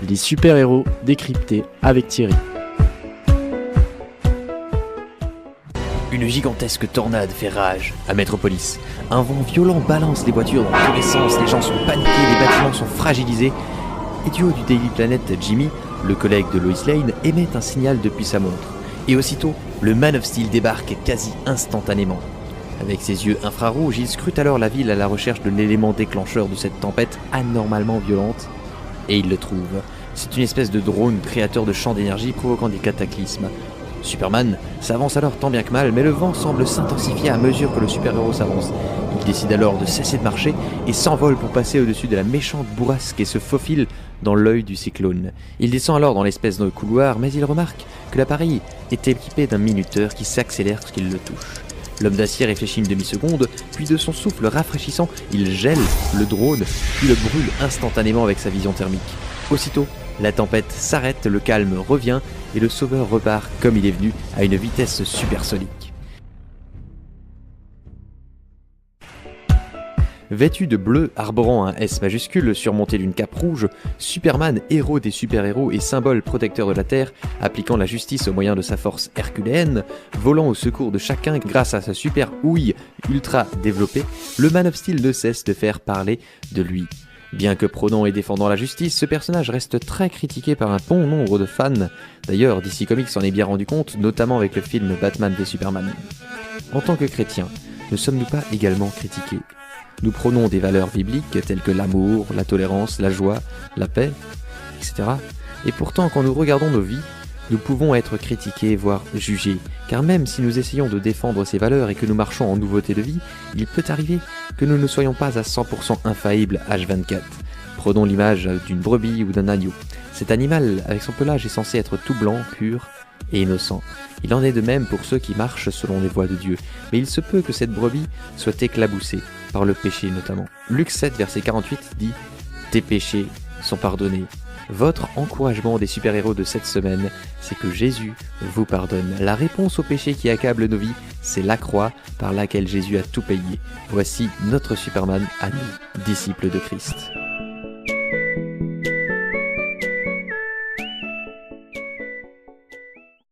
Les super-héros décryptés avec Thierry. Une gigantesque tornade fait rage à Metropolis. Un vent violent balance les voitures dans tous les sens, les gens sont paniqués, les bâtiments sont fragilisés. Et du haut du Daily Planet, Jimmy, le collègue de Lois Lane, émet un signal depuis sa montre. Et aussitôt, le Man of Steel débarque quasi instantanément. Avec ses yeux infrarouges, il scrute alors la ville à la recherche de l'élément déclencheur de cette tempête anormalement violente. Et il le trouve. C'est une espèce de drone créateur de champs d'énergie provoquant des cataclysmes. Superman s'avance alors tant bien que mal, mais le vent semble s'intensifier à mesure que le super-héros s'avance. Il décide alors de cesser de marcher et s'envole pour passer au-dessus de la méchante bourrasque et se faufile dans l'œil du cyclone. Il descend alors dans l'espèce de couloir, mais il remarque que l'appareil est équipé d'un minuteur qui s'accélère lorsqu'il le touche. L'homme d'acier réfléchit une demi-seconde, puis de son souffle rafraîchissant, il gèle le drone, puis le brûle instantanément avec sa vision thermique. Aussitôt, la tempête s'arrête, le calme revient et le sauveur repart comme il est venu à une vitesse supersonique. Vêtu de bleu, arborant un S majuscule surmonté d'une cape rouge, Superman, héros des super-héros et symbole protecteur de la Terre, appliquant la justice au moyen de sa force herculéenne, volant au secours de chacun grâce à sa super houille ultra développée, le Man of Steel ne cesse de faire parler de lui. Bien que prônant et défendant la justice, ce personnage reste très critiqué par un bon nombre de fans. D'ailleurs, DC Comics s'en est bien rendu compte, notamment avec le film Batman v Superman. En tant que chrétiens, ne sommes-nous pas également critiqués ? Nous prônons des valeurs bibliques telles que l'amour, la tolérance, la joie, la paix, etc. Et pourtant, quand nous regardons nos vies, nous pouvons être critiqués, voire jugés. Car même si nous essayons de défendre ces valeurs et que nous marchons en nouveauté de vie, il peut arriver que nous ne soyons pas à 100% infaillibles H24. Prenons l'image d'une brebis ou d'un agneau. Cet animal, avec son pelage, est censé être tout blanc, pur et innocent. Il en est de même pour ceux qui marchent selon les voies de Dieu. Mais il se peut que cette brebis soit éclaboussée, par le péché notamment. Luc 7, verset 48 dit « Tes péchés sont pardonnés ». Votre encouragement des super-héros de cette semaine, c'est que Jésus vous pardonne. La réponse au péché qui accable nos vies, c'est la croix par laquelle Jésus a tout payé. Voici notre Superman à nous, disciples de Christ.